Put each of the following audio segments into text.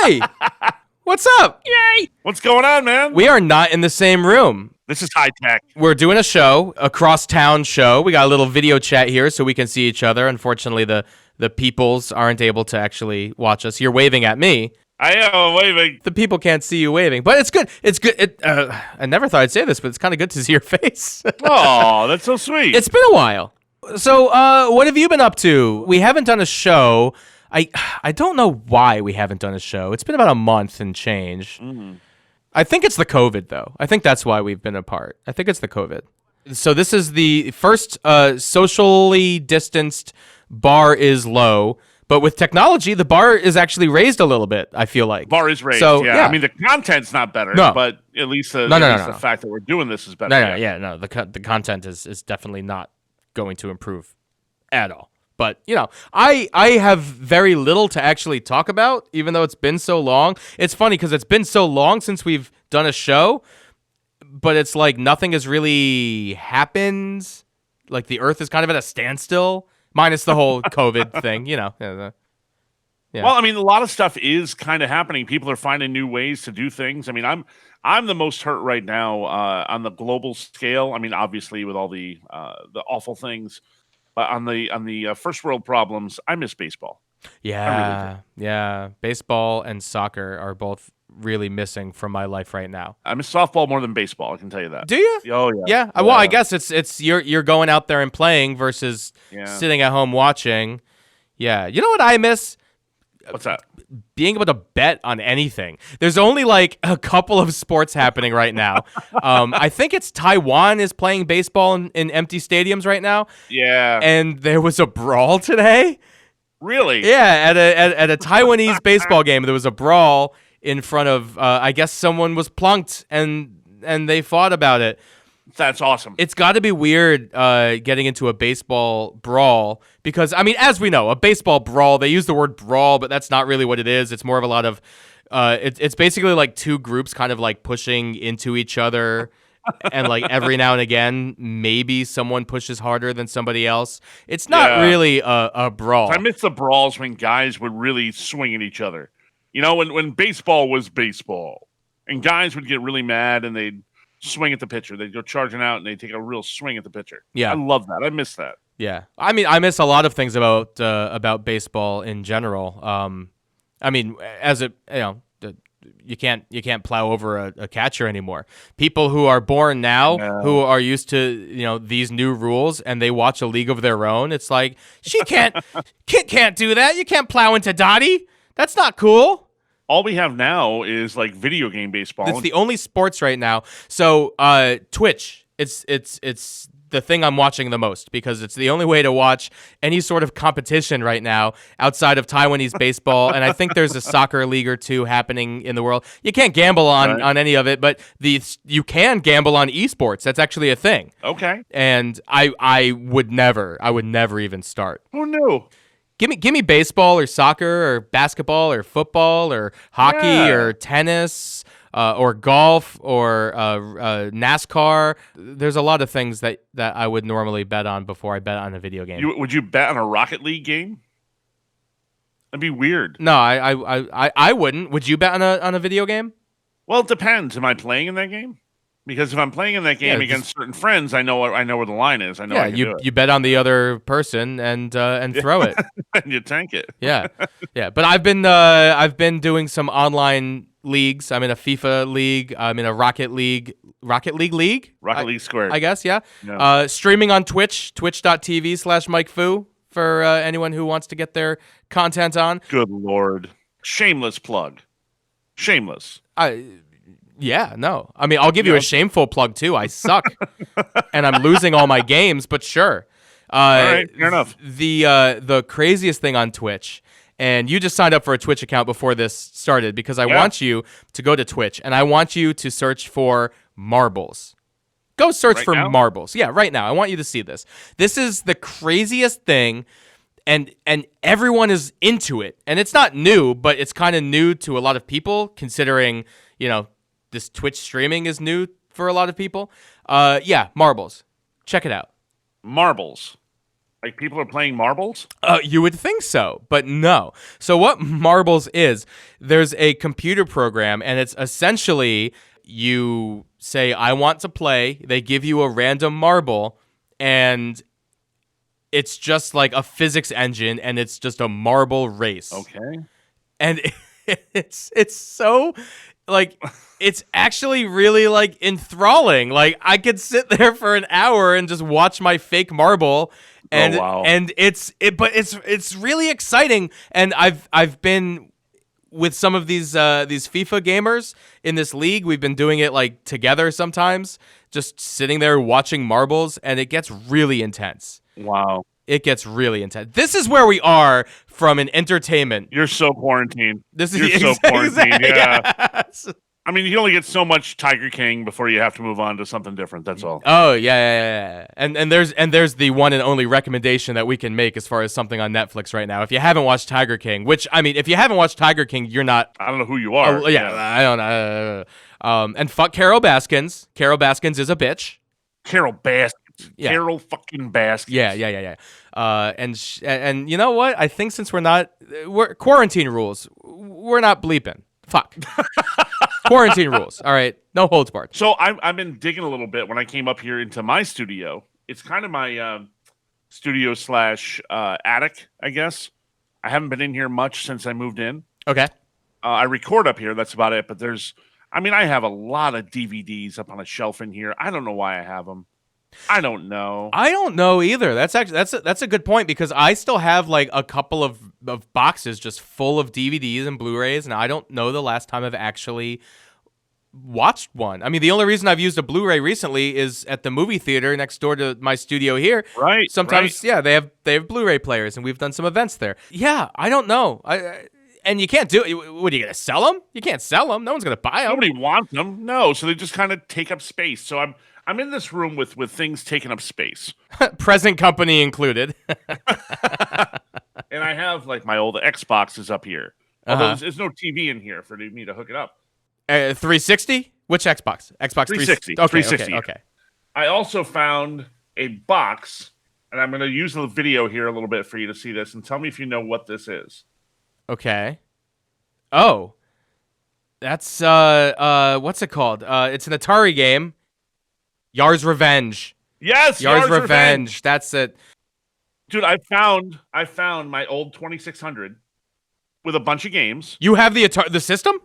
Hey, what's up? Yay! What's going on, man? We are not in the same room. This is high tech. We're doing a show, a cross-town show. We got a little video chat here so we can see each other. Unfortunately, the peoples aren't able to actually watch us. You're waving at me. I am waving. The people can't see you waving, but it's good. It's good. I never thought I'd say this, but it's kind of good to see your face. Oh, that's so sweet. It's been a while. So, what have you been up to? We haven't done a show. I don't know why we haven't done a show. It's been about a month and change. Mm-hmm. I think it's the COVID, though. I think that's why we've been apart. I think it's the COVID. So this is the first socially distanced bar is low. But with technology, the bar is actually raised a little bit, I feel like. Bar is raised, so, yeah. I mean, the content's not better, but at least the fact that we're doing this is better. No. The content is definitely not going to improve at all. But, you know, I have very little to actually talk about, even though it's been so long. It's funny because it's been so long since we've done a show, but it's like nothing has really happened. Like the earth is kind of at a standstill. Minus the whole COVID thing, you know. Yeah. Well, I mean, a lot of stuff is kind of happening. People are finding new ways to do things. I mean, I'm the most hurt right now on the global scale. I mean, obviously with all the awful things, but on the first world problems, I miss baseball. Yeah, yeah. Baseball and soccer are both really missing from my life right now. I miss softball more than baseball. I can tell you that. Do you? Oh yeah. Yeah. Well, I guess it's you're going out there and playing versus sitting at home watching. Yeah. You know what I miss? What's that? Being able to bet on anything. There's only like a couple of sports happening right now. I think it's Taiwan is playing baseball in empty stadiums right now. Yeah. And there was a brawl today. Really? Yeah. At a Taiwanese baseball game, there was a brawl in front of, I guess someone was plunked and they fought about it. That's awesome. It's got to be weird getting into a baseball brawl because, I mean, as we know, a baseball brawl, they use the word brawl, but that's not really what it is. It's more of a lot of, it's basically like two groups kind of like pushing into each other and like every now and again, maybe someone pushes harder than somebody else. It's not really a brawl. I miss the brawls when guys would really swing at each other. You know, when baseball was baseball and guys would get really mad and they'd swing at the pitcher. They'd go charging out and they'd take a real swing at the pitcher. Yeah. I love that. I miss that. Yeah. I mean, I miss a lot of things about baseball in general. I mean, as a, you know, you can't plow over a catcher anymore. People who are born now, who are used to, you know, these new rules and they watch a league of their own. It's like, she can't do that. You can't plow into Dottie. That's not cool. All we have now is like video game baseball. It's the only sports right now. So Twitch, it's the thing I'm watching the most because it's the only way to watch any sort of competition right now outside of Taiwanese baseball. And I think there's a soccer league or two happening in the world. You can't gamble on any of it, but you can gamble on esports. That's actually a thing. Okay. And I would never even start. Who knew? Give me baseball or soccer or basketball or football or hockey or tennis or golf or NASCAR. There's a lot of things that I would normally bet on before I bet on a video game. Would you bet on a Rocket League game? That'd be weird. No, I wouldn't. Would you bet on a video game? Well, it depends. Am I playing in that game? Because if I'm playing in that game against certain friends, I know where the line is. I know. Yeah, you bet on the other person and throw it. And you tank it. Yeah. But I've been doing some online leagues. I'm in a FIFA league. I'm in a Rocket League league. Rocket League Squared. I guess. Yeah. Streaming on Twitch, twitch.tv/MykeFu for anyone who wants to get their content on. Good Lord. Shameless plug. Shameless. Yeah, no. I mean, I'll give you a shameful plug, too. I suck, and I'm losing all my games, but sure. All right, fair enough. The craziest thing on Twitch, and you just signed up for a Twitch account before this started, because I want you to go to Twitch, and I want you to search for marbles. Go search for marbles. Yeah, right now. I want you to see this. This is the craziest thing, and everyone is into it. And it's not new, but it's kind of new to a lot of people, considering, you know, this Twitch streaming is new for a lot of people. Yeah, marbles. Check it out. Marbles. Like people are playing marbles? You would think so, but no. So what Marbles is, there's a computer program, and it's essentially you say, I want to play. They give you a random marble, and it's just like a physics engine, and it's just a marble race. Okay. And it's so like it's actually really like enthralling. Like I could sit there for an hour and just watch my fake marble. And and it's really exciting, and I've been with some of these FIFA gamers in this league. We've been doing it like together sometimes, just sitting there watching marbles, and it gets really intense. Wow. It gets really intense. This is where we are from an entertainment. You're so quarantined. You're so quarantined. Yeah. Yes. I mean, you only get so much Tiger King before you have to move on to something different. That's all. Oh yeah. And there's the one and only recommendation that we can make as far as something on Netflix right now. If you haven't watched Tiger King, which I mean, if you haven't watched Tiger King, you're not. I don't know who you are. I don't know. And fuck Carol Baskins. Carol Baskins is a bitch. Carol Baskins. Yeah. Carol fucking Baskins. Yeah. And you know what? I think since we're quarantine rules, we're not bleeping. Fuck. Quarantine rules. All right. No holds barred. So I've been digging a little bit when I came up here into my studio. It's kind of my studio / attic, I guess. I haven't been in here much since I moved in. Okay. I record up here. That's about it. But I have a lot of DVDs up on a shelf in here. I don't know why I have them. I don't know. I don't know either. That's a good point, because I still have like a couple of boxes just full of DVDs and Blu-rays, and I don't know the last time I've actually watched one. I mean, the only reason I've used a Blu-ray recently is at the movie theater next door to my studio here. Right. Sometimes, yeah, they have Blu-ray players, and we've done some events there. Yeah, I don't know. And you can't do it. What, are you going to sell them? You can't sell them. No one's going to buy them. Nobody wants them. No, so they just kind of take up space. So I'm in this room with things taking up space. Present company included. And I have like my old Xboxes up here. Although there's no TV in here for me to hook it up. 360? Which Xbox? Xbox 360. 360. Okay. I also found a box, and I'm going to use the video here a little bit for you to see this, and tell me if you know what this is. Okay. Oh. That's what's it called? It's an Atari game. Yar's Revenge. Yes, Yar's Revenge. That's it. Dude, I found my old 2600 with a bunch of games. You have the system?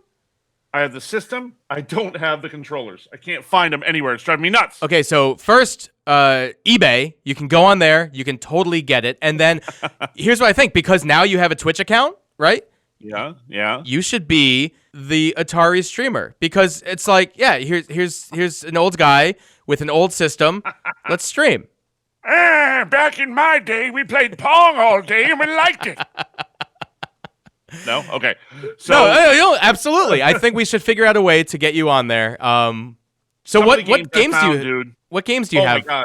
I have the system. I don't have the controllers. I can't find them anywhere. It's driving me nuts. Okay, so first, eBay. You can go on there. You can totally get it. And then here's what I think. Because now you have a Twitch account, right? Yeah. You should be the Atari streamer, because it's like, yeah, here's an old guy with an old system. Let's stream. Back in my day, we played Pong all day and we liked it. No? Okay. So no, absolutely. I think we should figure out a way to get you on there. So what games do you? What games do you have? Oh my God.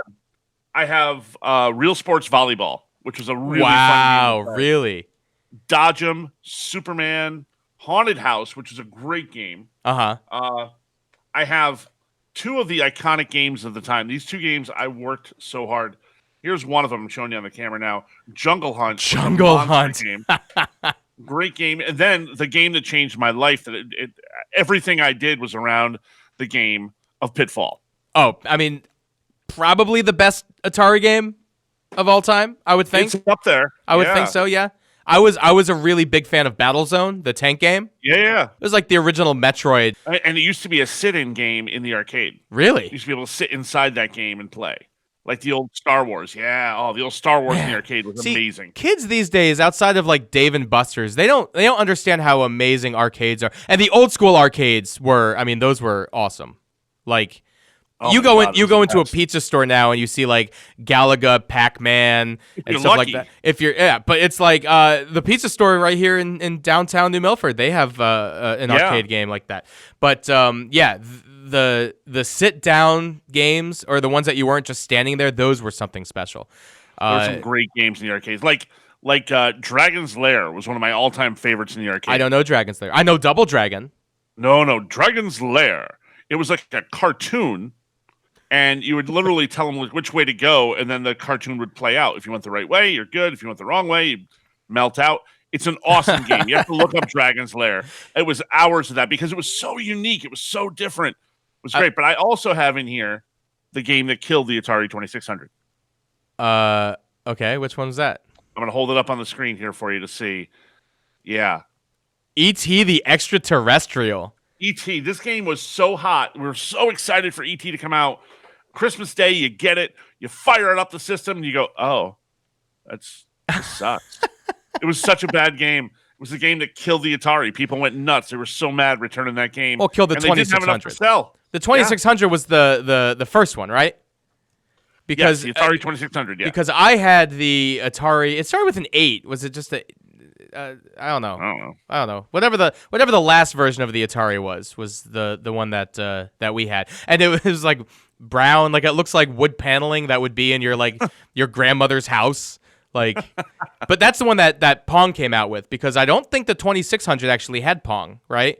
I have Real Sports Volleyball, which was a really fun game. Wow, really? Dodge 'em, Superman, Haunted House, which is a great game. I have two of the iconic games of the time. These two games I worked so hard. Here's one of them I'm showing you on the camera now. Jungle Hunt. Game. Great game. And then the game that changed my life, that everything I did was around the game of Pitfall. Oh, I mean, probably the best Atari game of all time, I would think. It's up there. I would think so, yeah. I was a really big fan of Battlezone, the tank game. Yeah. It was like the original Metroid. And it used to be a sit-in game in the arcade. Really? You used to be able to sit inside that game and play. Like the old Star Wars. Yeah. Oh, the old Star Wars in the arcade was amazing. Kids these days, outside of like Dave and Buster's, they don't understand how amazing arcades are. And the old school arcades were, I mean, those were awesome. Like, you go into a pizza store now and you see like Galaga, Pac-Man, and stuff like that. But it's like the pizza store right here in downtown New Milford. They have an arcade game like that. But the sit down games, or the ones that you weren't just standing there, those were something special. There were some great games in the arcades, like Dragon's Lair was one of my all time favorites in the arcade. I don't know Dragon's Lair. I know Double Dragon. No, Dragon's Lair. It was like a cartoon and you would literally tell them which way to go, and then the cartoon would play out. If you went the right way, you're good. If you went the wrong way, you melt out. It's an awesome game. You have to look up Dragon's Lair. It was hours of that because it was so unique. It was so different. It was great. But I also have in here the game that killed the Atari 2600. Okay, which one's that? I'm going to hold it up on the screen here for you to see. Yeah. E.T. the Extraterrestrial. E.T. This game was so hot. We were so excited for E.T. to come out. Christmas Day, you get it. You fire it up the system, and you go, oh, this sucks. It was such a bad game. It was the game that killed the Atari. People went nuts. They were so mad returning that game. Well, killed the 2600. They didn't have enough to sell. The 2600 was the first one, right? Because yes, the Atari 2600, yeah. Because I had the Atari. It started with an 8. Was it just a... I don't know. Whatever the last version of the Atari was the one that we had, and it was like brown, like it looks like wood paneling that would be in your your grandmother's house, like. But that's the one that Pong came out with, because I don't think the 2600 actually had Pong, right?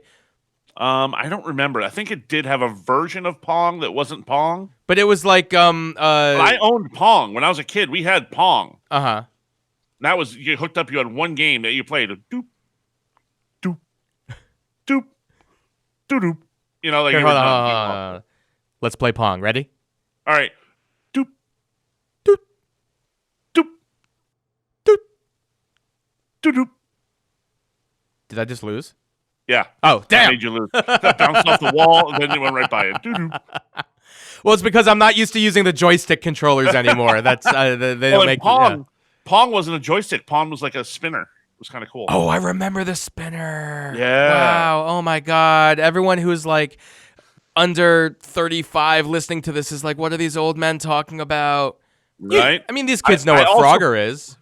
I don't remember. I think it did have a version of Pong that wasn't Pong, but it was like I owned Pong when I was a kid. We had Pong. That was, you hooked up, you had one game that you played. Doop, doop, doop, doop, doop. You know, like Here, hold on. Let's play Pong. Ready? All right. Doop, doop, doop, doop, doop, doop. Did I just lose? Yeah. Oh, damn. That made you lose. That bounced off the wall, and then it went right by it. Doop, doop. Well, it's because I'm not used to using the joystick controllers anymore. That's they don't make Pong. Yeah. Pong wasn't a joystick. Pong was like a spinner. It was kind of cool. Oh, I remember the spinner. Yeah. Wow. Oh my God. Everyone who's like under 35 listening to this is like, what are these old men talking about? Right. I mean, these kids know what Frogger is.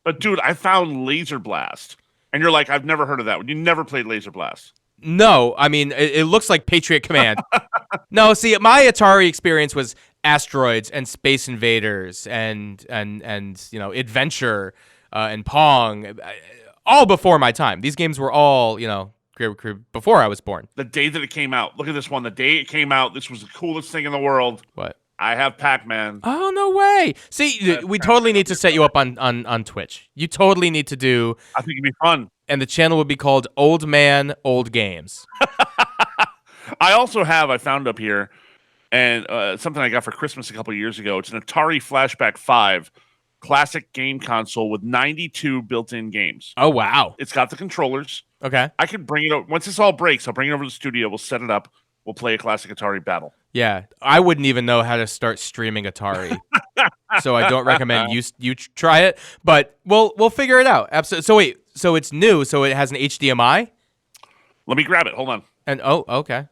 But dude, I found Laser Blast, and you're like, I've never heard of that one. You never played Laser Blast. No, I mean, it looks like Patriot Command. No, see, my Atari experience was Asteroids and Space Invaders and you know, Adventure and Pong, all before my time. These games were all, you know, before I was born. The day that it came out, look at this one. The day it came out, this was the coolest thing in the world. What? I have Pac-Man. Oh, no way. See, we totally need to set you up on Twitch. You totally need to do. I think it'd be fun. And the channel would be called Old Man, Old Games. I found up here, and something I got for Christmas a couple of years ago. It's an Atari Flashback 5 classic game console with 92 built-in games. Oh, wow. It's got the controllers. Okay. I could bring it over. Once this all breaks, I'll bring it over to the studio. We'll set it up. We'll play a classic Atari battle. Yeah. I wouldn't even know how to start streaming Atari. So I don't recommend you try it, but we'll figure it out. Absolutely. So wait, so it's new, so it has an HDMI? Let me grab it. Hold on. And okay.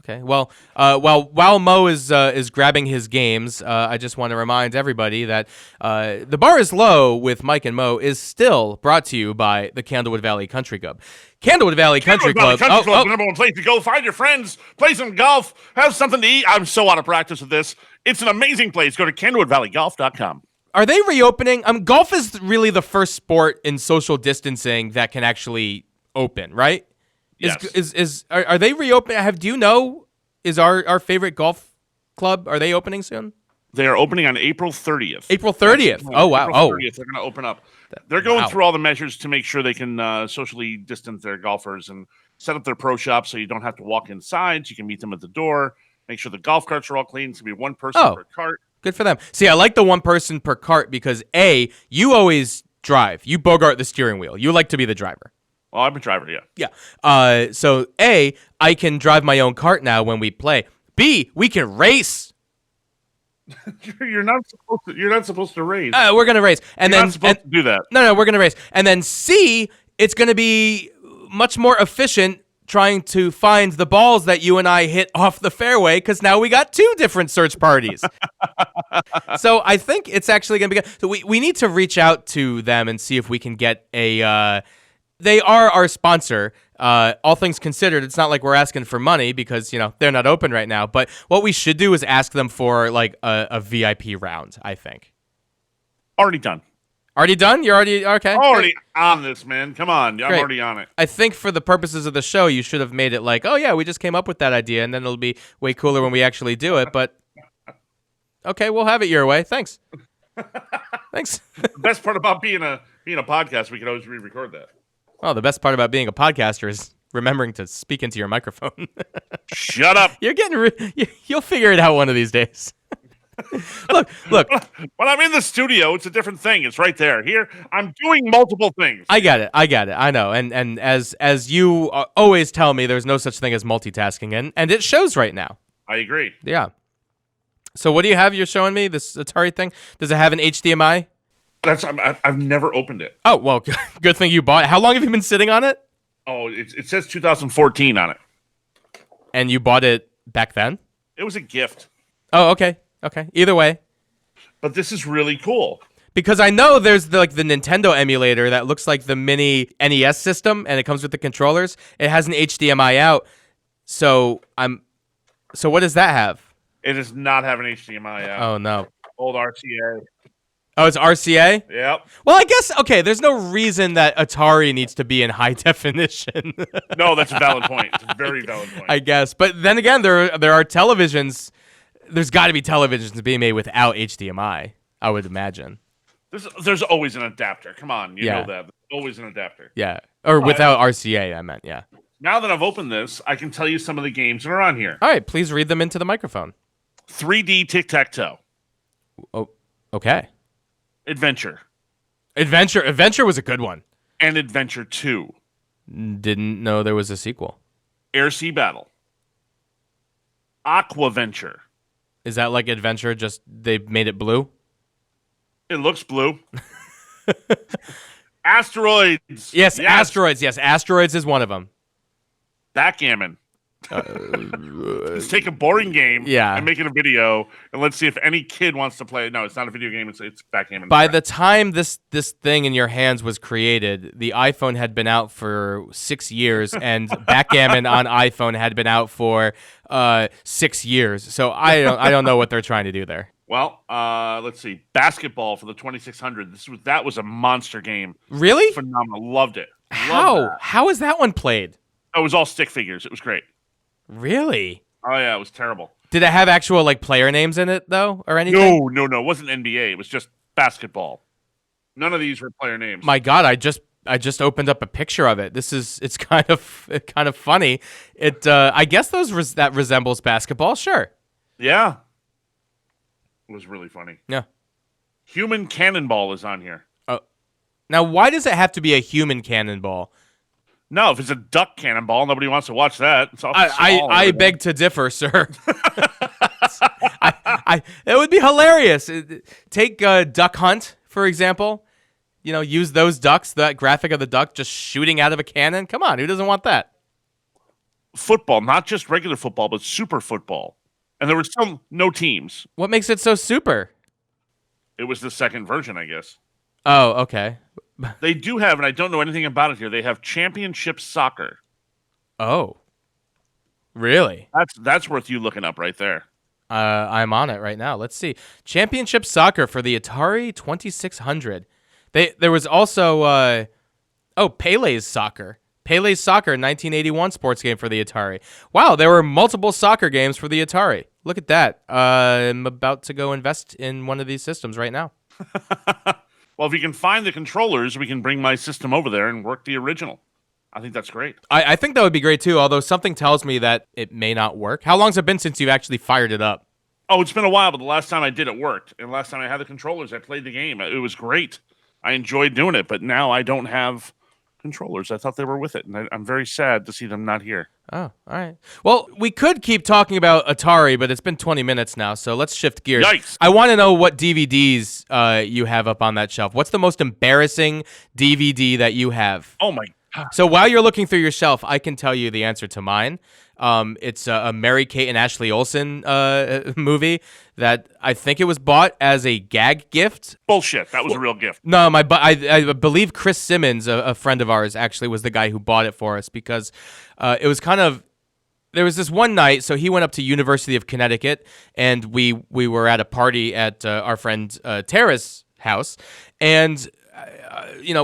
Okay. Well, while Mo is grabbing his games, I just want to remind everybody that The Bar is Low with Myke and Mo is still brought to you by the Candlewood Valley Country Club. Candlewood Valley Country Club. The number one place to go. Find your friends, play some golf, have something to eat. I'm so out of practice with this. It's an amazing place. Go to candlewoodvalleygolf.com. Are they reopening? Golf is really the first sport in social distancing that can actually open, right? Yes. Are they reopening? Do you know, is our favorite golf club, are they opening soon? They are opening on April 30th. April 30th. Oh, wow. April 30th, they're going to open up. They're going through all the measures to make sure they can socially distance their golfers and set up their pro shop so you don't have to walk inside. So you can meet them at the door. Make sure the golf carts are all clean. It's going to be one person per cart. Good for them. See, I like the one person per cart because, A, you always drive. You bogart the steering wheel. You like to be the driver. Well, I'm a driver, yeah. Yeah. So, A, I can drive my own cart now when we play. B, we can race. You're not supposed to race. We're gonna race, and You're then not supposed to do that. No, we're gonna race, and then C, it's gonna be much more efficient trying to find the balls that you and I hit off the fairway because now we got 2 different search parties. So I think it's actually gonna be good. So we need to reach out to them and see if we can get a. They are our sponsor. All things considered, it's not like we're asking for money because, you know, they're not open right now. But what we should do is ask them for like a VIP round, I think. Already done. Already done? You're already okay. Already on this, man. Come on. I'm already on it. I think for the purposes of the show, you should have made it like, oh yeah, we just came up with that idea, and then it'll be way cooler when we actually do it. But Okay, we'll have it your way. Thanks. Thanks. The best part about being a podcast, we can always re-record that. Oh, the best part about being a podcaster is remembering to speak into your microphone. Shut up. You're getting. You'll figure it out one of these days. Look. When I'm in the studio, it's a different thing. It's right there. Here, I'm doing multiple things. I get it. I know. And as you always tell me, there's no such thing as multitasking, and it shows right now. I agree. Yeah. So what do you have? You're showing me this Atari thing. Does it have an HDMI? I've never opened it. Oh well, good thing you bought it. How long have you been sitting on it? Oh, it says 2014 on it. And you bought it back then? It was a gift. Oh, okay. Either way. But this is really cool. Because I know there's the Nintendo emulator that looks like the mini NES system, and it comes with the controllers. It has an HDMI out. So what does that have? It does not have an HDMI out. Oh no. Old RCA. Oh, it's RCA? Yep. Well, I guess, okay, there's no reason that Atari needs to be in high definition. No, that's a valid point. It's a very valid point. I guess. But then again, there are televisions. There's got to be televisions being made without HDMI, I would imagine. There's always an adapter. Come on, you know that. There's always an adapter. Yeah. Or without RCA, I meant, yeah. Now that I've opened this, I can tell you some of the games that are on here. All right, please read them into the microphone. 3D tic-tac-toe. Oh, okay. Adventure was a good one. And Adventure 2. Didn't know there was a sequel. Air Sea Battle. Aquaventure. Is that like Adventure, just they made it blue? It looks blue. Asteroids. Yes, Asteroids. Yes, Asteroids is one of them. Backgammon. Let's take a boring game and make it a video, and let's see if any kid wants to play it. No, it's not a video game. It's backgammon. By the time this thing in your hands was created, the iPhone had been out for 6 years, and backgammon on iPhone had been out for 6 years. So I don't know what they're trying to do there. Well, let's see. Basketball for the 2600. That was a monster game. Really? Phenomenal. Loved it. How is that one played? Oh, it was all stick figures. It was great. Really? Oh yeah, it was terrible. Did it have actual player names in it though, or anything? No. It wasn't NBA. It was just basketball. None of these were player names. My God, I just opened up a picture of it. It's kind of funny. I guess that resembles basketball. Sure. Yeah. It was really funny. Yeah. Human Cannonball is on here. Oh. Now, why does it have to be a human cannonball? No, if it's a duck cannonball, nobody wants to watch that. It's all I beg to differ, sir. It would be hilarious. Take Duck Hunt, for example. Use those ducks, that graphic of the duck just shooting out of a cannon. Come on, who doesn't want that? Football, not just regular football, but super football. And there were no teams. What makes it so super? It was the second version, I guess. Oh, okay. They do have, and I don't know anything about it here, they have championship soccer. Oh. Really? That's worth you looking up right there. I'm on it right now. Let's see. Championship soccer for the Atari 2600. There was also Pele's Soccer. Pele's Soccer 1981 sports game for the Atari. Wow, there were multiple soccer games for the Atari. Look at that. I'm about to go invest in one of these systems right now. Well, if we can find the controllers, we can bring my system over there and work the original. I think that's great. I think that would be great, too, although something tells me that it may not work. How long's it been since you've actually fired it up? Oh, it's been a while, but the last time I did it worked. And last time I had the controllers, I played the game. It was great. I enjoyed doing it, but now I don't have controllers. I thought they were with it, and I'm very sad to see them not here. Oh, all right. Well, we could keep talking about Atari, but it's been 20 minutes now, so let's shift gears. Yikes. I want to know what DVDs you have up on that shelf. What's the most embarrassing DVD that you have? Oh, my God. So while you're looking through your shelf, I can tell you the answer to mine. It's a Mary-Kate and Ashley Olsen movie that I think it was bought as a gag gift. Bullshit. That was a real gift. No, I believe Chris Simmons, a friend of ours, actually was the guy who bought it for us because it was kind of. There was this one night, so he went up to University of Connecticut, and we were at a party at our friend Tara's house, and. We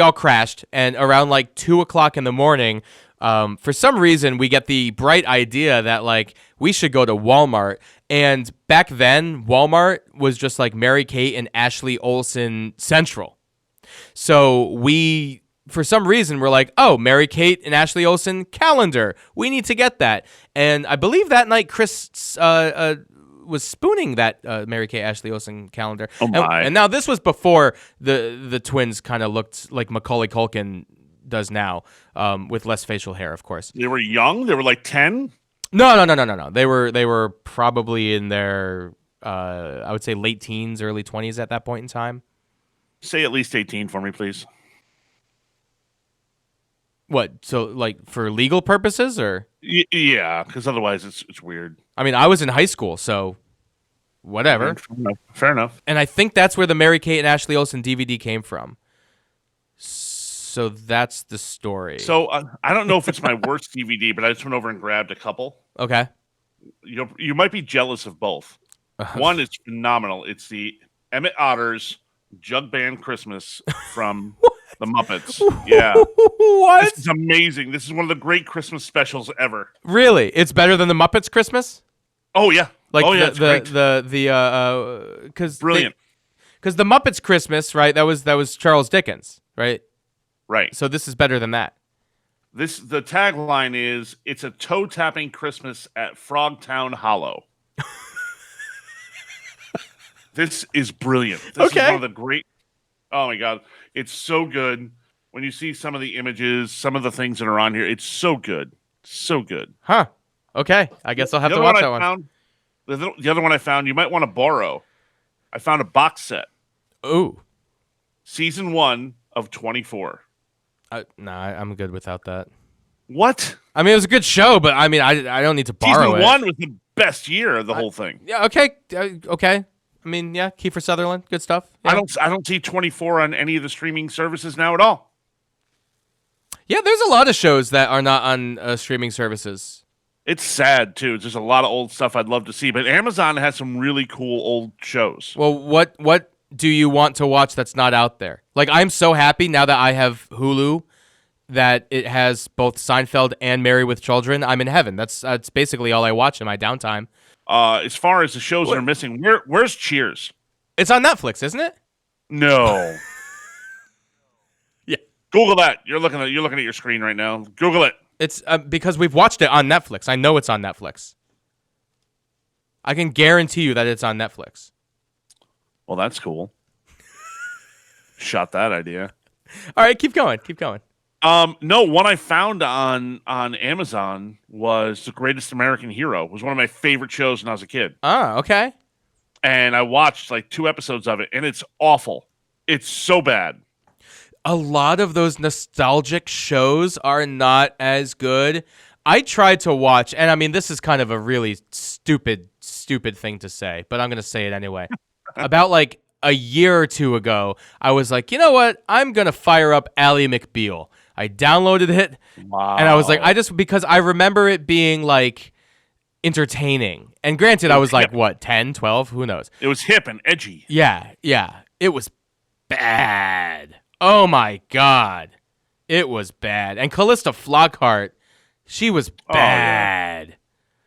all crashed, and around 2:00 in the morning, For some reason, we get the bright idea that like we should go to Walmart. And back then, Walmart was just like Mary-Kate and Ashley Olsen Central. So we, for some reason, we're like, oh, Mary-Kate and Ashley Olsen calendar. We need to get that. And I believe that night Chris was spooning that Mary-Kate Ashley Olsen calendar. Oh my. And now this was before the twins kind of looked like Macaulay Culkin does now, with less facial hair, of course. They were young? They were like 10? No. They were probably in their I would say late teens, early 20s at that point in time. Say at least 18 for me, please. What? So like for legal purposes or? Yeah, because otherwise it's weird. I mean, I was in high school, so whatever. Fair enough. And I think that's where the Mary-Kate and Ashley Olsen DVD came from. So that's the story. So I don't know if it's my worst DVD, but I just went over and grabbed a couple. Okay. You might be jealous of both. One is phenomenal. It's the Emmett Otter's Jug Band Christmas from the Muppets. Yeah. What? This is amazing. This is one of the great Christmas specials ever. Really? It's better than the Muppets Christmas? Oh yeah. Like it's great. Cuz Brilliant. Cuz the Muppets Christmas, right? That was Charles Dickens, right? Right. So this is better than that. The tagline is it's a toe-tapping Christmas at Frogtown Hollow. This is brilliant. This is one of the great. Oh my god, it's so good. When you see some of the images, some of the things that are on here, it's so good. So good. Huh. Okay. I guess I'll have to watch that one. The other one I found, you might want to borrow. I found a box set. Ooh. Season 1 of 24. No, I'm good without that. What? I mean, it was a good show, but I mean, I don't need to borrow Season it. 1 was the best year of the whole thing. Yeah. Okay. Okay. I mean, yeah, Kiefer Sutherland, good stuff. Yeah. I don't see 24 on any of the streaming services now at all. Yeah, there's a lot of shows that are not on streaming services. It's sad too. There's a lot of old stuff I'd love to see, but Amazon has some really cool old shows. Well, what do you want to watch that's not out there? Like, I'm so happy now that I have Hulu that it has both Seinfeld and Married with Children. I'm in heaven. That's basically all I watch in my downtime. As far as the shows that are missing, where's Cheers? It's on Netflix, isn't it? No. Yeah. Google that. You're looking at your screen right now. Google it. It's because we've watched it on Netflix. I know it's on Netflix. I can guarantee you that it's on Netflix. Well, that's cool. Shot that idea. All right, keep going. Keep going. No, one I found on Amazon was The Greatest American Hero. It was one of my favorite shows when I was a kid. Ah, okay. And I watched like 2 episodes of it, and it's awful. It's so bad. A lot of those nostalgic shows are not as good. I tried to watch, and I mean, this is kind of a really stupid thing to say, but I'm going to say it anyway. About like a year or 2 ago, I was like, you know what? I'm going to fire up Ally McBeal. I downloaded it, wow. And I was like, because I remember it being like entertaining. And granted, I was like, what, 10, 12? Who knows? It was hip and edgy. Yeah. It was bad. Oh my God. It was bad. And Callista Flockhart, she was bad.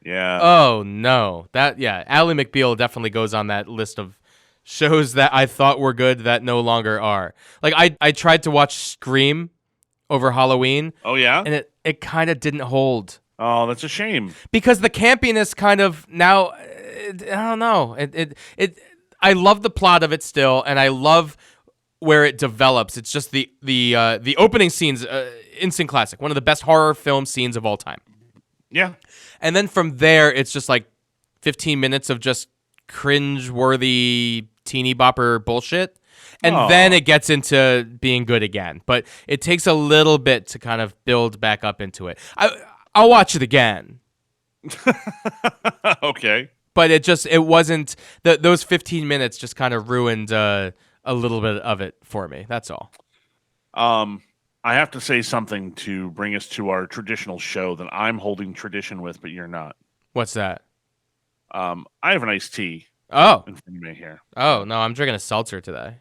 Yeah. Oh no. Ally McBeal definitely goes on that list of shows that I thought were good that no longer are. Like I tried to watch Scream over Halloween. Oh yeah? And it kind of didn't hold. Oh, that's a shame. Because the campiness kind of now I don't know. I love the plot of it still, and I love where it develops. It's just the opening scenes, instant classic, one of the best horror film scenes of all time. Yeah. And then from there, it's just like 15 minutes of just cringe-worthy teeny bopper bullshit. And then it gets into being good again. But it takes a little bit to kind of build back up into it. I'll watch it again. Okay. But it wasn't, those 15 minutes just kind of ruined a little bit of it for me. That's all. I have to say something to bring us to our traditional show that I'm holding tradition with, but you're not. What's that? I have an iced tea. Oh. In front of me here. Oh, no, I'm drinking a seltzer today.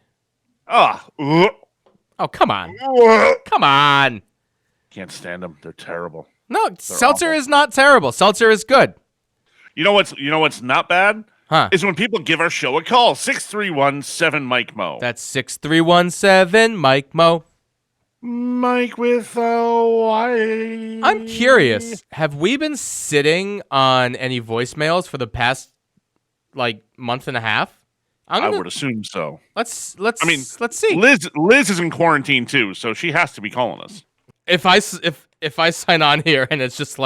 Oh, come on. Come on. Can't stand them. They're terrible. No, They're seltzer awful. is not terrible. Seltzer is good. You know what's not bad? Huh. Is when people give our show a call. 631-7 Myke Mo. That's 6317 Myke Mo. Myke with a Y. I'm curious. Have we been sitting on any voicemails for the past month and a half? I would assume so. Let's see. Liz is in quarantine too, so she has to be calling us. If I sign on here and it's just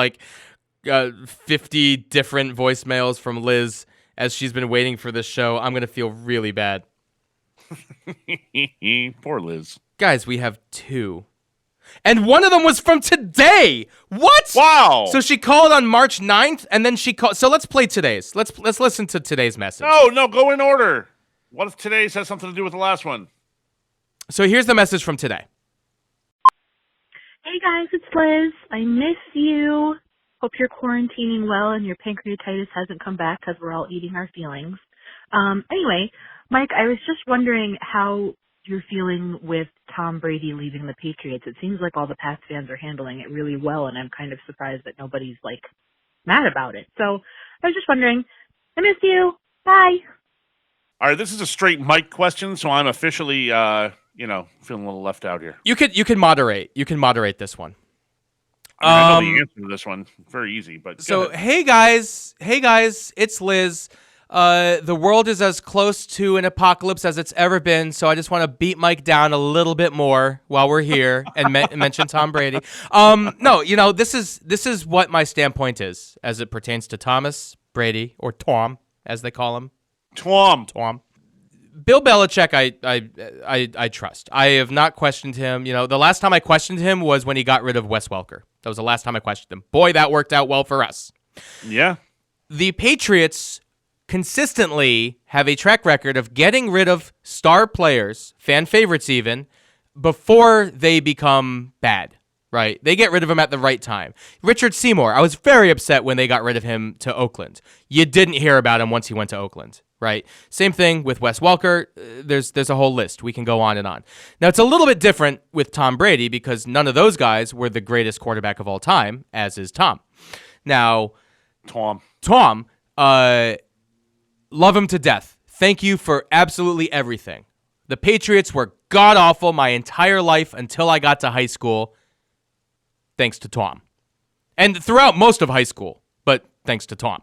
50 different voicemails from Liz as she's been waiting for this show, I'm gonna feel really bad. Poor Liz. Guys, we have 2. And one of them was from today. What? Wow. So she called on March 9th, and then she called. So let's play today's. Let's listen to today's message. No, go in order. What if today's has something to do with the last one? So here's the message from today. Hey guys, it's Liz. I miss you. Hope you're quarantining well and your pancreatitis hasn't come back because we're all eating our feelings. Anyway, Myke, I was just wondering how you're feeling with Tom Brady leaving the Patriots. It seems like all the Pats fans are handling it really well, and I'm kind of surprised that nobody's mad about it. So I was just wondering. I miss you. Bye. All right, this is a straight Myke question, so I'm officially, feeling a little left out here. You can moderate. You can moderate this one. I know the answer to this one. Very easy, but so hey guys, it's Liz. The world is as close to an apocalypse as it's ever been, so I just want to beat Myke down a little bit more while we're here and mention Tom Brady. No, this is what my standpoint is as it pertains to Thomas Brady, or Tom, as they call him. Tom. Bill Belichick, I trust. I have not questioned him. The last time I questioned him was when he got rid of Wes Welker. That was the last time I questioned him. Boy, that worked out well for us. Yeah. The Patriots consistently have a track record of getting rid of star players, fan favorites even, before they become bad, right? They get rid of them at the right time. Richard Seymour, I was very upset when they got rid of him to Oakland. You didn't hear about him once he went to Oakland, right? Same thing with Wes Welker. There's a whole list. We can go on and on. Now, it's a little bit different with Tom Brady because none of those guys were the greatest quarterback of all time, as is Tom. Now, Tom, love him to death. Thank you for absolutely everything. The Patriots were god-awful my entire life until I got to high school, thanks to Tom. And throughout most of high school, but thanks to Tom.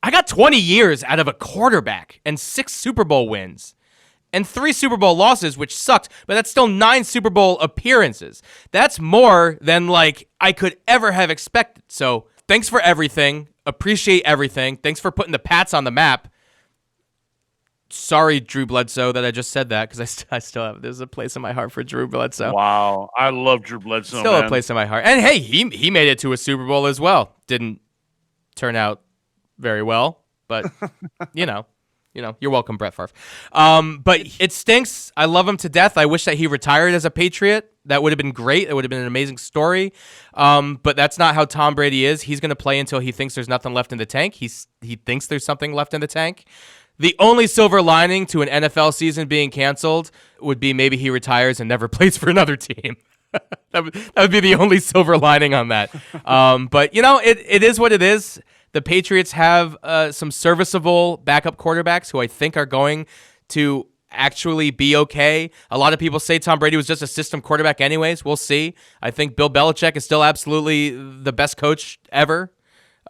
I got 20 years out of a quarterback and 6 Super Bowl wins and 3 Super Bowl losses, which sucked, but that's still 9 Super Bowl appearances. That's more than I could ever have expected. So thanks for everything. Appreciate everything. Thanks for putting the Pats on the map. Sorry, Drew Bledsoe, that I just said that because I still have. There's a place in my heart for Drew Bledsoe. Wow, I love Drew Bledsoe. Still a place in my heart. And hey, he made it to a Super Bowl as well. Didn't turn out very well, but you're welcome, Brett Favre. But it stinks. I love him to death. I wish that he retired as a Patriot. That would have been great. It would have been an amazing story. But that's not how Tom Brady is. He's going to play until he thinks there's nothing left in the tank. He thinks there's something left in the tank. The only silver lining to an NFL season being canceled would be maybe he retires and never plays for another team. that would be the only silver lining on that. But, it is what it is. The Patriots have some serviceable backup quarterbacks who I think are going to actually be okay. A lot of people say Tom Brady was just a system quarterback anyways. We'll see. I think Bill Belichick is still absolutely the best coach ever.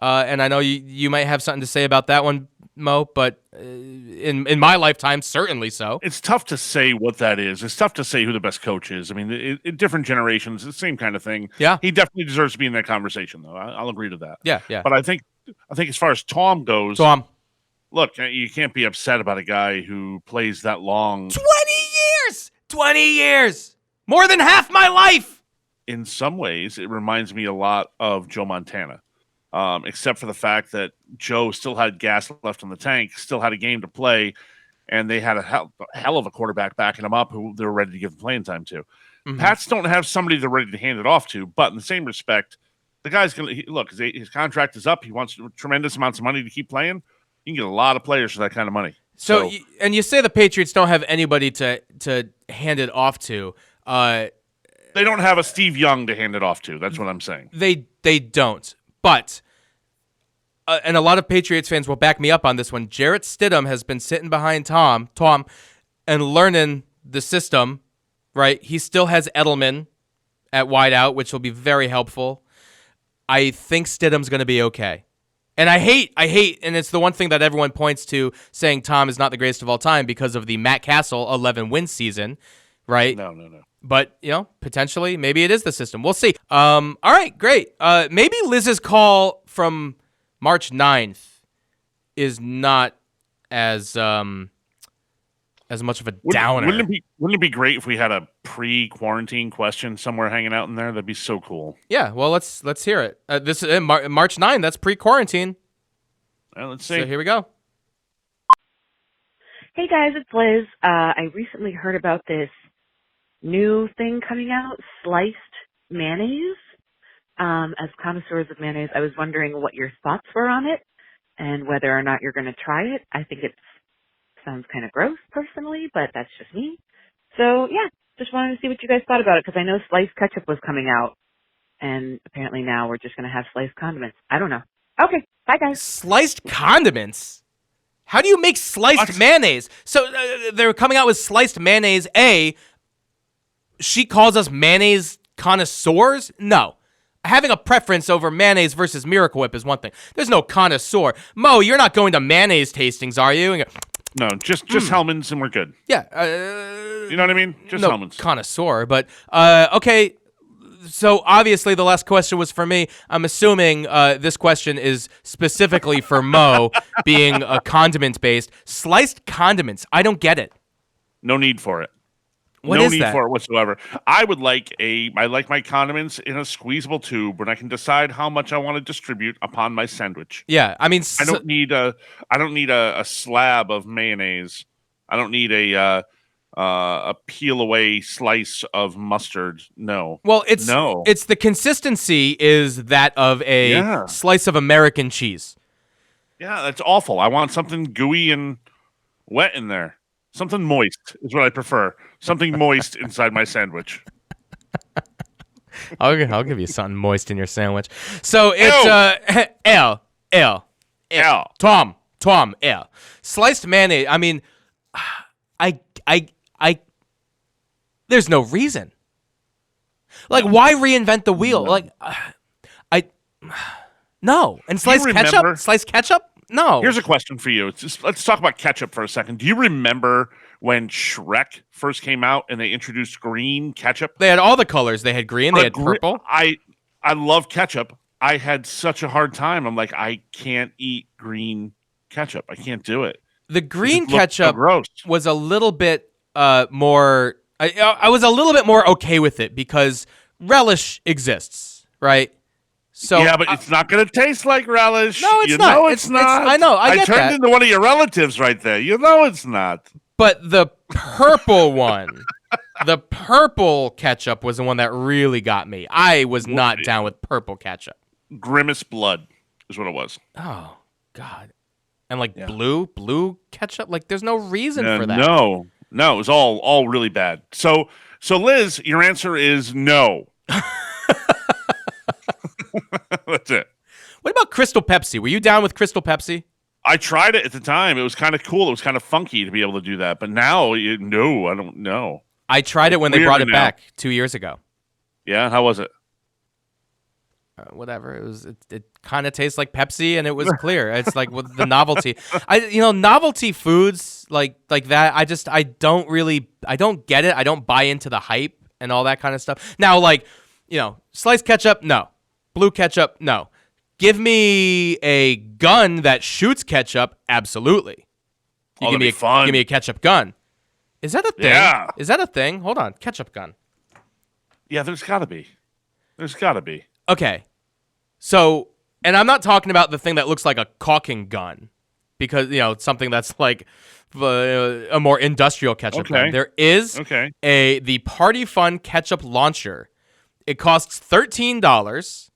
And I know you might have something to say about that one, Mo, but in my lifetime, certainly so. It's tough to say what that is. It's tough to say who the best coach is. I mean, in different generations, the same kind of thing. Yeah. He definitely deserves to be in that conversation, though. I'll agree to that. Yeah. But I think as far as Tom goes, look, you can't be upset about a guy who plays that long. 20 years! More than half my life! In some ways, it reminds me a lot of Joe Montana. Except for the fact that Joe still had gas left in the tank, still had a game to play, and they had a hell of a quarterback backing him up who they were ready to give the playing time to. Mm-hmm. Pats don't have somebody they're ready to hand it off to, but in the same respect, the guy's going to look. His contract is up. He wants tremendous amounts of money to keep playing. You can get a lot of players for that kind of money. So and you say the Patriots don't have anybody to hand it off to. They don't have a Steve Young to hand it off to. That's what I'm saying. They don't. But and a lot of Patriots fans will back me up on this one. Jarrett Stidham has been sitting behind Tom, and learning the system, right? He still has Edelman at wideout, which will be very helpful. I think Stidham's going to be okay. And I hate, and it's the one thing that everyone points to saying Tom is not the greatest of all time because of the Matt Castle 11-win season, right? No. But, potentially, maybe it is the system. We'll see. All right, great. Maybe Liz's call from March 9th is not as much of a downer. Wouldn't it be great if we had a pre-quarantine question somewhere hanging out in there? That'd be so cool. Yeah, well, let's hear it. This is March 9th. That's pre-quarantine. Well, let's see. So here we go. Hey guys, it's Liz. I recently heard about this new thing coming out, sliced mayonnaise. As connoisseurs of mayonnaise, I was wondering what your thoughts were on it and whether or not you're going to try it. I think it sounds kind of gross personally, but that's just me. So yeah, just wanted to see what you guys thought about it because I know sliced ketchup was coming out and apparently now we're just going to have sliced condiments. I don't know. Okay, bye guys. Sliced condiments? How do you make sliced mayonnaise? So they're coming out with sliced mayonnaise. She calls us mayonnaise connoisseurs? No. Having a preference over mayonnaise versus Miracle Whip is one thing. There's no connoisseur. Mo, you're not going to mayonnaise tastings, are you? No, just Hellman's and we're good. Yeah. You know what I mean? Just no Hellman's. Connoisseur, but okay. So obviously the last question was for me. I'm assuming this question is specifically for Mo, being a condiment-based. Sliced condiments. I don't get it. No need for it. What no is need that? for it whatsoever. I like my condiments in a squeezable tube when I can decide how much I want to distribute upon my sandwich. Yeah, I mean, I don't need a slab of mayonnaise. I don't need a peel away slice of mustard. No. Well, it's the consistency is that of a slice of American cheese. Yeah, that's awful. I want something gooey and wet in there. Something moist is what I prefer. Something moist inside my sandwich. I'll give you something moist in your sandwich. So it's L. Tom, L. Sliced mayonnaise. I mean, I there's no reason. Like, why reinvent the wheel? No. And sliced ketchup? Sliced ketchup? No. Here's a question for you. Let's talk about ketchup for a second. Do you remember when Shrek first came out and they introduced green ketchup? They had all the colors. They had green. They had purple. I love ketchup. I had such a hard time. I'm like, I can't eat green ketchup. I can't do it. The green ketchup was a little bit more. I was a little bit more okay with it because relish exists, right? So yeah, but it's not going to taste like relish. No, it's not. Know it's not. I know. I get that. I turned into one of your relatives right there. You know it's not. But the purple one, the purple ketchup was the one that really got me. I was not down with purple ketchup. Grimace blood is what it was. Oh, God. And blue ketchup? Like, there's no reason for that. No, it was all really bad. So Liz, your answer is no. That's it. What about Crystal Pepsi? Were you down with Crystal Pepsi? I tried it at the time. It was kind of cool. It was kind of funky to be able to do that. But now, no, I don't know. I tried it when they brought it back 2 years ago. Yeah, how was it? Whatever. It kind of tastes like Pepsi, and it was clear. It's like with the novelty. Novelty foods like that. I don't get it. I don't buy into the hype and all that kind of stuff. Now, sliced ketchup, no. Blue ketchup, no. Give me a gun that shoots ketchup, absolutely. Give me a ketchup gun. Is that a thing? Yeah. Is that a thing? Hold on, ketchup gun. Yeah, there's got to be. Okay. So, and I'm not talking about the thing that looks like a caulking gun, because something that's like a more industrial ketchup gun. There is the Party Fun ketchup launcher. It costs $13.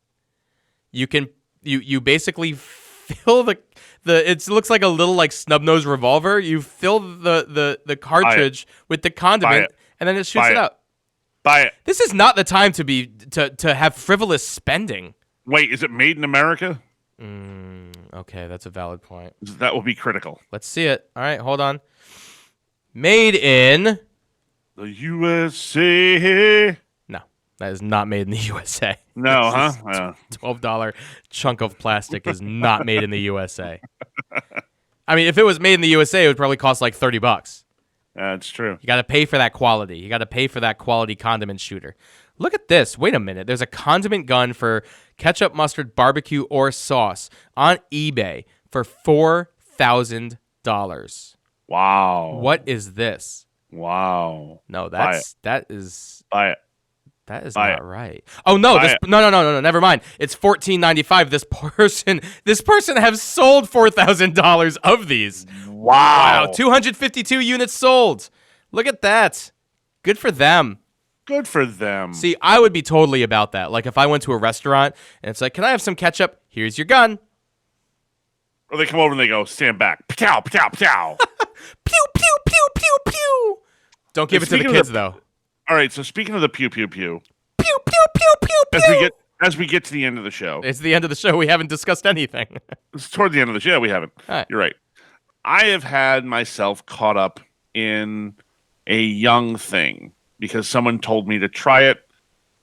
You basically fill the it looks like a little like snub-nosed revolver. You fill the cartridge with the condiment and then it shoots it out. Buy it. This is not the time to have frivolous spending. Wait, is it made in America? Okay, that's a valid point. That will be critical. Let's see it. All right, hold on. Made in the USA. No, that is not made in the USA. No, huh? $12 chunk of plastic is not made in the USA. I mean, if it was made in the USA, it would probably cost like $30. That's true. You got to pay for that quality. You got to pay for that quality condiment shooter. Look at this. Wait a minute. There's a condiment gun for ketchup, mustard, barbecue, or sauce on eBay for $4,000. Wow. What is this? Wow. No, that is Buy it. That is not right. Oh no, no, never mind. It's $14.95. This person has sold $4,000 of these. Wow. 252 units sold. Look at that. Good for them. Good for them. See, I would be totally about that. Like if I went to a restaurant and it's like, "Can I have some ketchup? Here's your gun." Or they come over and they go, "Stand back." Pow, pow, pow. Pew, pew, pew, pew, pew. Don't give it to the kids, though. All right, so speaking of the pew, pew, pew. Pew, pew, pew, pew, pew. As we get to the end of the show. It's the end of the show. We haven't discussed anything. It's toward the end of the show. We haven't. All right. You're right. I have had myself caught up in a young thing because someone told me to try it.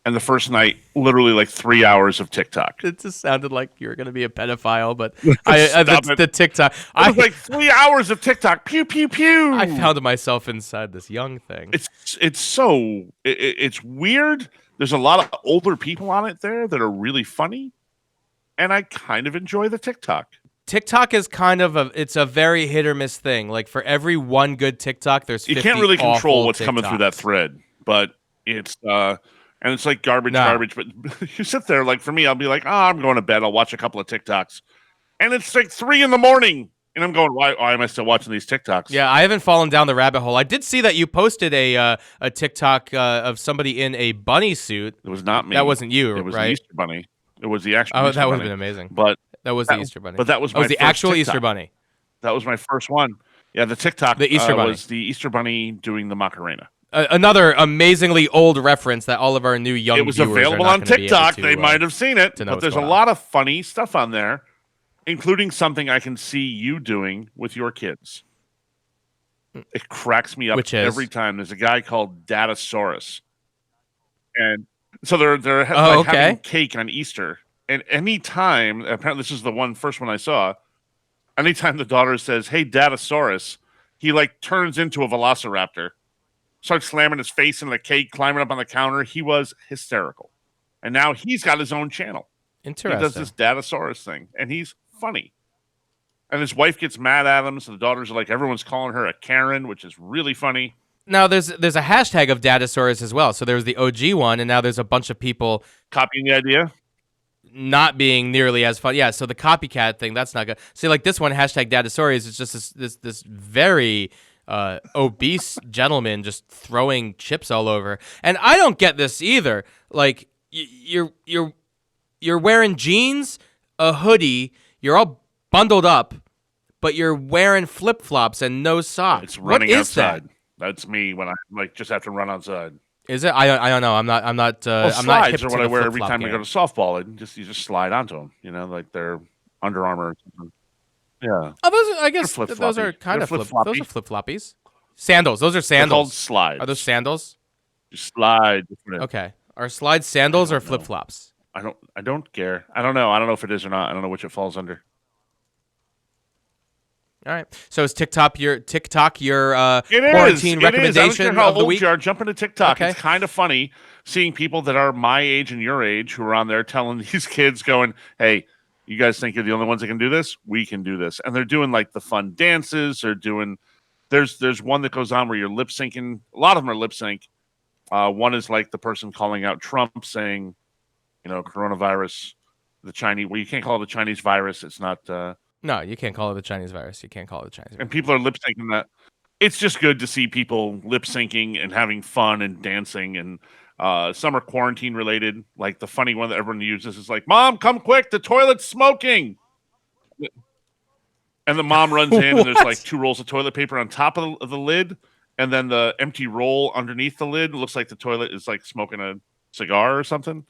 And the first night, literally like 3 hours of TikTok. It just sounded like you were going to be a pedophile, but the TikTok. It was like 3 hours of TikTok. Pew, pew, pew. I found myself inside this young thing. It's weird. There's a lot of older people on it there that are really funny. And I kind of enjoy the TikTok. TikTok is kind of it's a very hit or miss thing. Like for every one good TikTok, there's 50 You can't really control what's TikToks. Coming through that thread, but it's and it's like garbage. But you sit there, like for me, I'll be like, I'm going to bed. I'll watch a couple of TikToks, and it's like 3 a.m, and I'm going, why am I still watching these TikToks? Yeah, I haven't fallen down the rabbit hole. I did see that you posted a TikTok of somebody in a bunny suit. It was not me. That wasn't you, It was right? the Easter bunny. It was the actual. Oh, Easter that would have bunny. been amazing. But that was the Easter bunny. But that was my the first actual TikTok. Easter bunny. That was my first one. Yeah, the TikTok. The Easter bunny was the Easter bunny doing the Macarena. Another amazingly old reference that all of our new young viewers are not going to be able to. It was available on TikTok. They might have seen it, but there's a lot of funny stuff on there, including something I can see you doing with your kids. It cracks me up every time. There's a guy called Datasaurus, and so they're having cake on Easter, and anytime, apparently this is the first one I saw. Anytime the daughter says, "Hey, Datasaurus," he like turns into a velociraptor. Starts slamming his face in the cake, climbing up on the counter. He was hysterical. And now he's got his own channel. Interesting. He does this Datasaurus thing, and he's funny. And his wife gets mad at him, so the daughters are like, everyone's calling her a Karen, which is really funny. Now, there's a hashtag of Datasaurus as well. So there was the OG one, and now there's a bunch of people copying the idea. Not being nearly as fun. Yeah, so the copycat thing, that's not good. See, like this one, hashtag Datasaurus, is just this very... obese gentleman just throwing chips all over, and I don't get this either. Like you're wearing jeans, a hoodie, you're all bundled up, but you're wearing flip flops and no socks. It's running what is outside. That? That's me when I just have to run outside. Is it? I don't know. I'm not. I'm not slides hip are what I wear every time game. we go to softball. And you just slide onto them. You know, like they're Under Armour or something. Yeah. Oh, I guess those are kind of flip. Those are flip floppies. Sandals. Those are sandals. They're called slides. Are those sandals? You slide. Okay. Are slides sandals or flip flops? I don't care. I don't know. I don't know if it is or not. I don't know which it falls under. All right. So is TikTok your quarantine recommendation I don't care how of the old week? You are. Jump into TikTok. Okay. It's kind of funny seeing people that are my age and your age who are on there telling these kids going, "Hey, you guys think you're the only ones that can do this? We can do this." And they're doing like the fun dances. They're doing. There's one that goes on where you're lip syncing. A lot of them are lip sync. One is like the person calling out Trump, saying, coronavirus, the Chinese. Well, you can't call it a Chinese virus. It's not. No, you can't call it the Chinese virus. You can't call it the Chinese virus. And people are lip syncing that. It's just good to see people lip syncing and having fun and dancing. And some are quarantine related. Like the funny one that everyone uses is like, "Mom, come quick! The toilet's smoking." And the mom runs in, and there's like 2 rolls of toilet paper on top of the lid, and then the empty roll underneath the lid looks like the toilet is like smoking a cigar or something.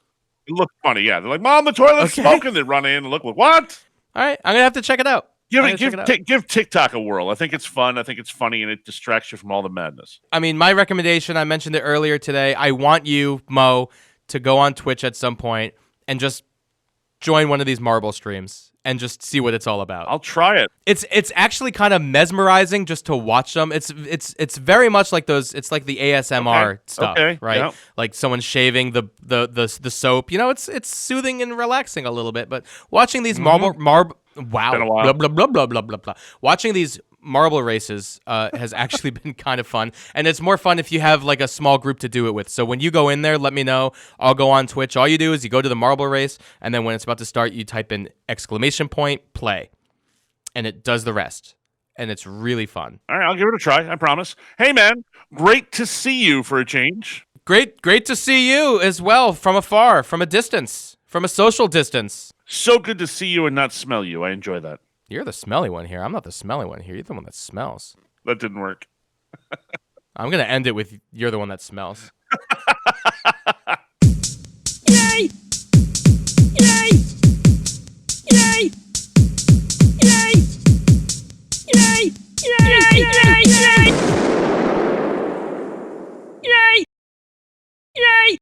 It looks funny, yeah. They're like, "Mom, the toilet's smoking." They run in and look, what? All right, I'm gonna have to check it out. Give TikTok a whirl. I think it's fun. I think it's funny, and it distracts you from all the madness. I mean, my recommendation, I mentioned it earlier today. I want you, Mo, to go on Twitch at some point and just join one of these marble streams and just see what it's all about. I'll try it. It's actually kind of mesmerizing just to watch them. It's very much like those. It's like the ASMR stuff, right? Yeah. Like someone shaving the soap. You know, it's soothing and relaxing a little bit. But watching these marble wow, Been a while. blah blah blah blah blah blah blah. Watching these marble races has actually been kind of fun, and it's more fun if you have like a small group to do it with. So when you go in there, let me know. I'll go on Twitch. All you do is you go to the marble race, and then when it's about to start, you type in !play, and it does the rest, and it's really fun. All right, I'll give it a try. I promise. Hey, man, great to see you for a change. Great to see you as well from afar, from a distance, from a social distance. So good to see you and not smell you. I enjoy that. You're the smelly one here. I'm not the smelly one here. You're the one that smells. That didn't work. I'm going to end it with you're the one that smells. Yay! Yay! Yay! Yay! Yay! Yay! Yay! Yay!